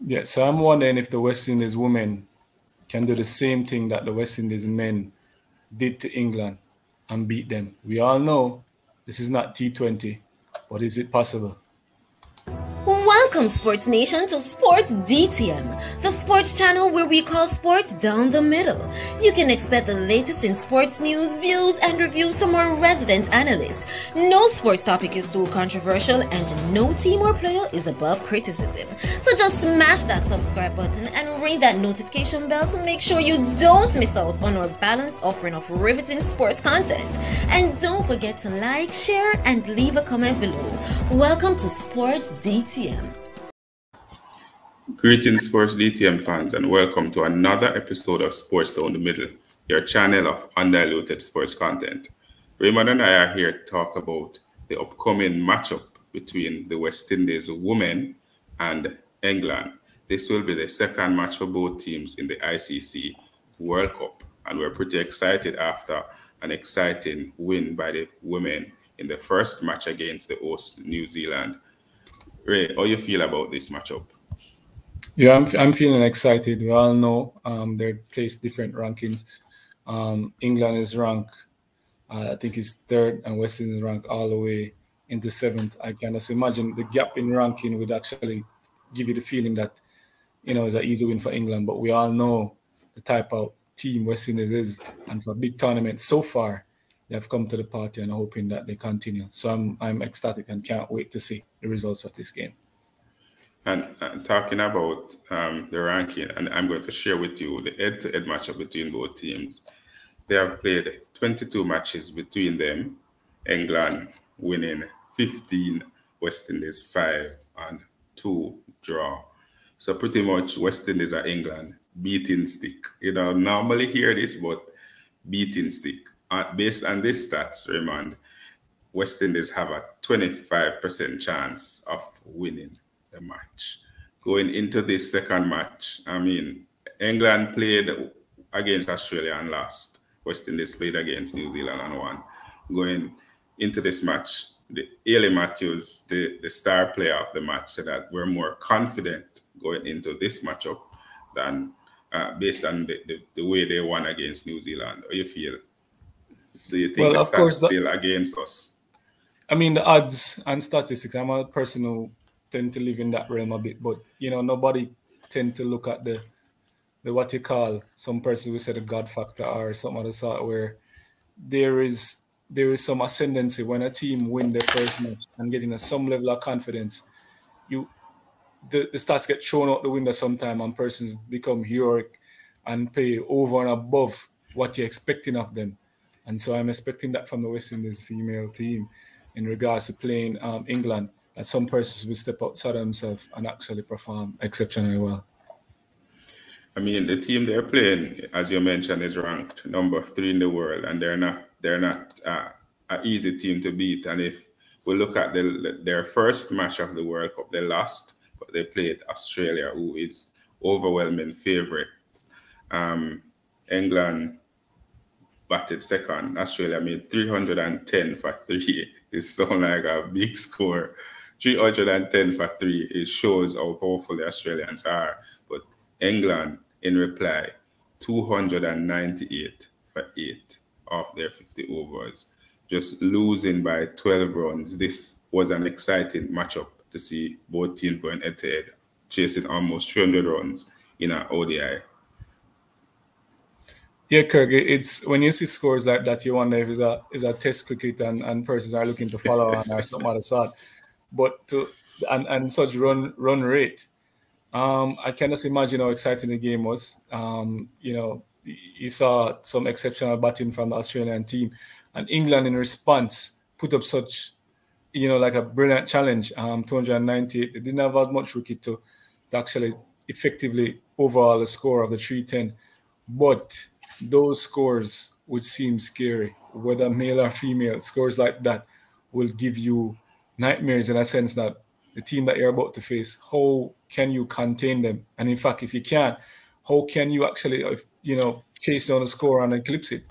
Yeah, so I'm wondering if the West Indies women can do the same thing that the West Indies men did to England and beat them. We all know this is not T20, but is it possible? Welcome, Sports Nation, to Sports DTM, the sports channel where we call sports down the middle. You can expect the latest in sports news, views, and reviews from our resident analysts. No sports topic is too controversial, and no team or player is above criticism. So just smash that subscribe button and ring that notification bell to make sure you don't miss out on our balanced offering of riveting sports content. And don't forget to like, share, and leave a comment below. Welcome to Sports DTM. Greetings, Sports DTM fans, and welcome to another episode of Sports Down the Middle, your channel of undiluted sports content. Raymond and I are here to talk about the upcoming matchup between the West Indies women and England. This will be the second match for both teams in the ICC World Cup, and we're pretty excited after an exciting win by the women in the first match against the host New Zealand. Ray, how you feel about this matchup? Yeah, I'm feeling excited. We all know they're placed different rankings. England is ranked, I think it's third, and West Indies is ranked all the way into seventh. I can just imagine the gap in ranking would actually give you the feeling that, it's an easy win for England. But we all know the type of team West Indies is, and for big tournaments so far, they have come to the party and hoping that they continue. So I'm ecstatic and can't wait to see the results of this game. And talking about the ranking, and I'm going to share with you the head-to-head matchup between both teams. They have played 22 matches between them, England winning 15, West Indies 5, and 2 draw. So pretty much West Indies and England beating stick. Normally hear this, but beating stick. Based on this stats, Raymond, West Indies have a 25% chance of winning the match. Going into this second match, England played against Australia and lost. West Indies played against New Zealand and won. Going into this match, Ailey Matthews, the star player of the match, said that we're more confident going into this matchup than based on the way they won against New Zealand. How do you feel? Do you think the stats still against us? The odds and statistics, I'm a person who tend to live in that realm a bit, but nobody tend to look at the what you call, some person will say the God factor or some other sort, where there is some ascendancy when a team win their first match and getting some level of confidence. The stats get thrown out the window sometime and persons become heroic and play over and above what you're expecting of them. And so I'm expecting that from the West Indies female team in regards to playing England, that some persons will step outside of themselves and actually perform exceptionally well. The team they're playing, as you mentioned, is ranked number 3 in the world, and they're not an easy team to beat. And if we look at their first match of the World Cup, they lost, but they played Australia, who is overwhelming favorite. England batted second. Australia made 310 for 3. It sounds like a big score. 310 for 3. It shows how powerful the Australians are. But England, in reply, 298 for 8 of their 50 overs, just losing by 12 runs. This was an exciting matchup to see both teams going head-to-head, chasing almost 300 runs in an ODI. Yeah, Kirk, it's when you see scores like that, you wonder if it's a test cricket and persons are looking to follow on or some other sort. But and such run rate, I can just imagine how exciting the game was. You saw some exceptional batting from the Australian team, and England in response put up such, like a brilliant challenge. 298. They didn't have as much wicket to actually effectively overhaul the score of the 310, but those scores would seem scary, whether male or female. Scores like that will give you nightmares in a sense that the team that you're about to face, how can you contain them? And in fact, if you can't, how can you actually, chase down the score and eclipse it?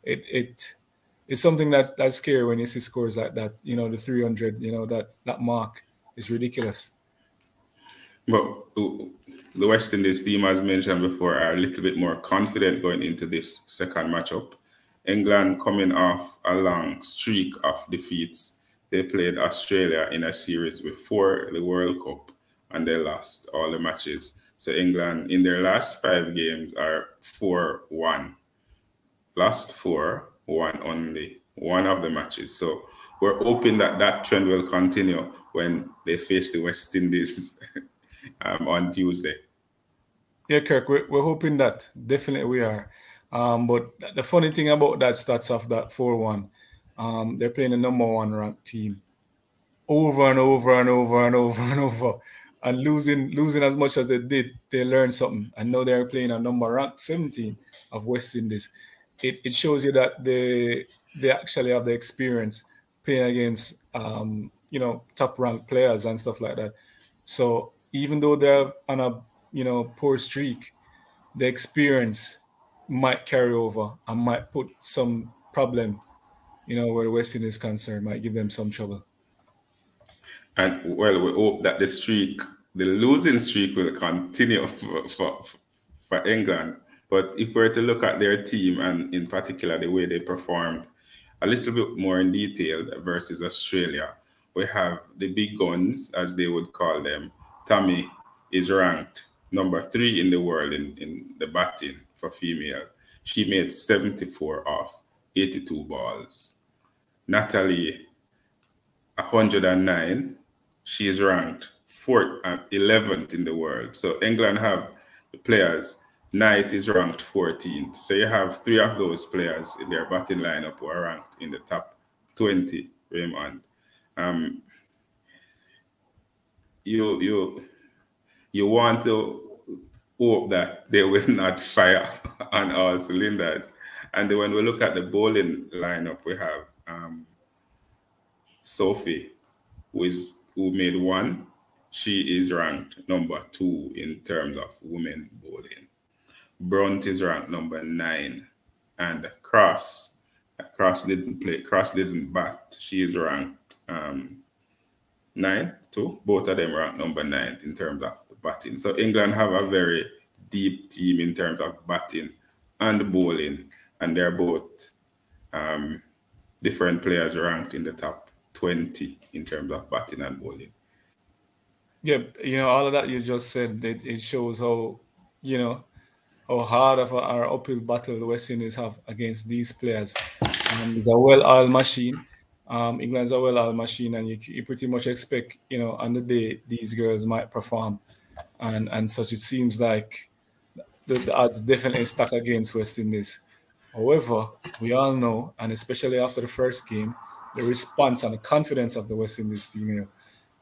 It's something that's scary when you see scores like that. The 300, that mark is ridiculous. But the West Indies team, as mentioned before, are a little bit more confident going into this second matchup. England coming off a long streak of defeats. They played Australia in a series before the World Cup and they lost all the matches. So England in their last 5 games are 4-1. Lost 4, won only one of the matches. So we're hoping that that trend will continue when they face the West Indies on Tuesday. Yeah, Kirk, we're hoping that. Definitely we are. But the funny thing about that stats of that 4-1, they're playing the number 1 ranked team over and over and over and over and over. And losing as much as they did, they learned something. And now they're playing a number ranked 17 of West Indies. It shows you that they actually have the experience playing against top ranked players and stuff like that. So even though they're on a poor streak, the experience might carry over and might put some problem, where the West Indies is concerned, might give them some trouble. And well, we hope that the losing streak will continue for England. But if we're to look at their team and in particular the way they performed a little bit more in detail versus Australia, we have the big guns, as they would call them. Tammy is ranked number 3 in the world in the batting for female. She made 74 off 82 balls. Natalie, 109. She is ranked 11th in the world. So England have the players. Knight is ranked 14th. So you have 3 of those players in their batting lineup who are ranked in the top 20, Raymond. You want to hope that they will not fire on all cylinders. And then when we look at the bowling lineup, we have Sophie, who made 1. She is ranked number 2 in terms of women bowling. Brunt is ranked number 9. And Cross didn't play. Cross didn't bat. She is ranked 9 too. Both of them ranked number 9 in terms of the batting. So England have a very deep team in terms of batting and bowling. And they're both different players ranked in the top 20 in terms of batting and bowling. Yeah, all of that you just said, it shows how hard of our uphill battle the West Indies have against these players. It's a well-oiled machine. England's a well-oiled machine, and you pretty much expect, on the day these girls might perform, and such. It seems like the odds definitely stack against West Indies. However, we all know, and especially after the first game, the response and the confidence of the West Indies female,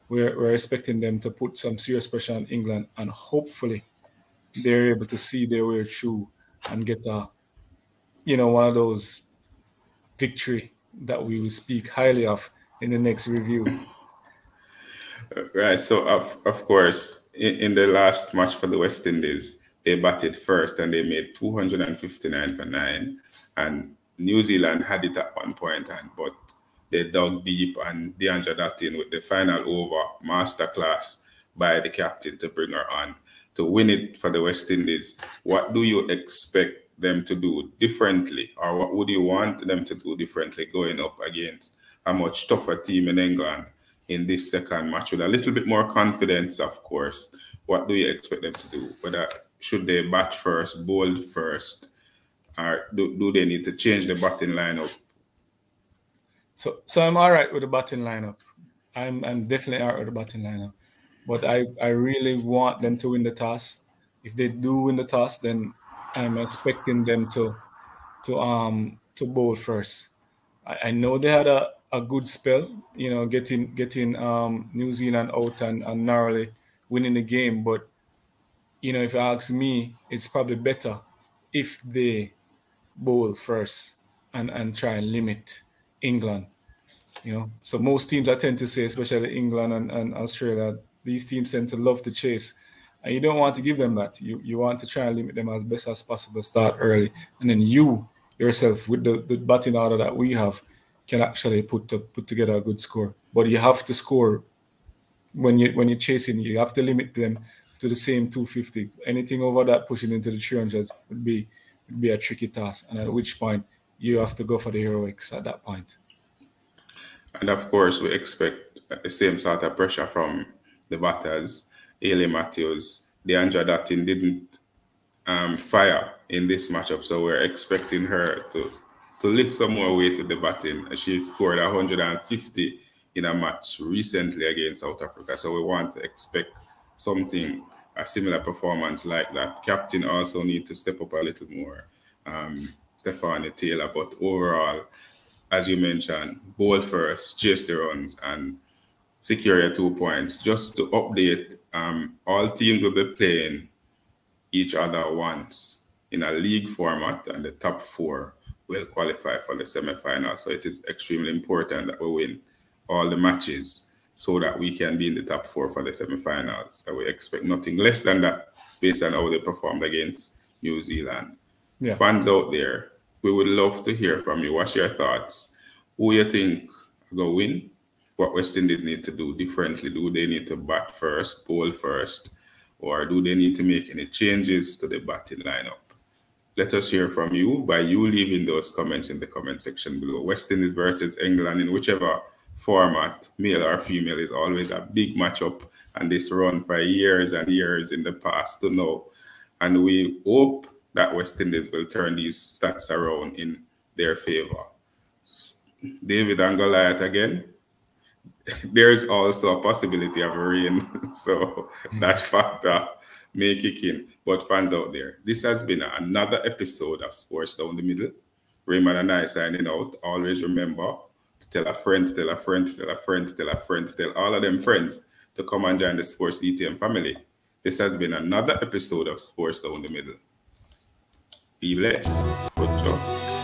we're expecting them to put some serious pressure on England, and hopefully they're able to see their way through and get one of those victory that we will speak highly of in the next review. Right. So of course, in the last match for the West Indies, they batted first and they made 259 for 9. And New Zealand had it at one point, but they dug deep and DeAndre that in with the final over masterclass by the captain to bring her on to win it for the West Indies. What do you expect them to do differently, or what would you want them to do differently going up against a much tougher team in England in this second match with a little bit more confidence, of course? What do you expect them to do? Whether should they bat first, bowl first, or do they need to change the batting lineup? So I'm all right with the batting lineup. I'm definitely all right with the batting lineup. But I really want them to win the toss. If they do win the toss, then I'm expecting them to bowl first. I know they had a good spell, getting New Zealand out and narrowly winning the game. But if you ask me, it's probably better if they bowl first and try and limit England. So most teams I tend to say, especially England and Australia, these teams tend to love to chase, and you don't want to give them that. You want to try and limit them as best as possible, start early, and then you yourself with the batting order that we have can actually put together a good score. But you have to score when you're chasing, you have to limit them to the same 250. Anything over that pushing into the 300s would be a tricky task, and at which point you have to go for the heroics at that point. And of course, we expect the same sort of pressure from the batters. Ailey Matthews, Deandra Dottin didn't fire in this matchup, so we're expecting her to lift some more weight with the batting. She scored 150 in a match recently against South Africa, so we want to expect something, a similar performance like that. Captain also need to step up a little more, Stephanie Taylor, but overall, as you mentioned, bowl first, chase the runs, and secure your 2 points. Just to update, all teams will be playing each other once in a league format, and the top 4 will qualify for the semi-final. So it is extremely important that we win all the matches so that we can be in the top 4 for the semi-finals. So we expect nothing less than that based on how they performed against New Zealand. Yeah. Fans out there, we would love to hear from you. What's your thoughts? Who you think will win? What West Indies need to do differently? Do they need to bat first, bowl first, or do they need to make any changes to the batting lineup? Let us hear from you by you leaving those comments in the comment section below. West Indies versus England in whichever format, male or female, is always a big matchup, and this run for years and years in the past to now. And we hope that West Indies will turn these stats around in their favor. David and Goliath again. There's also a possibility of rain, so that factor may kick in. But fans out there, this has been another episode of Sports Down the Middle. Raymond and I signing out. Always remember to tell a friend, tell a friend, tell a friend, tell a friend, tell all of them friends to come and join the Sports DTM family. This has been another episode of Sports Down the Middle. Be blessed. Good job.